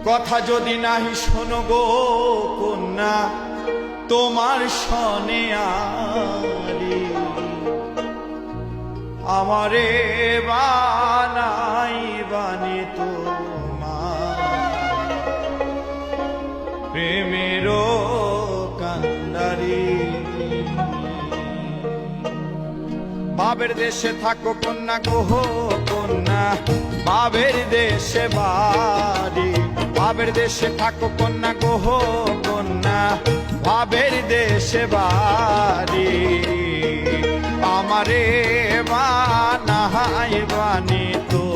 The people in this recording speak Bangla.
কথা যদি নাহি শোনো গো কন্যা তোমার শনে আরে আমারে বানাই বানে তোমার প্রেমেরও কান্ডারি বাবের দেশে থাকো কন্যা গো কন্যা বাবের দেশে বাড়ি বাবের দেশে থাকো কন্যা গো কন্যা বাবের দেশে বাড়ি আমারে বানাই বানি তো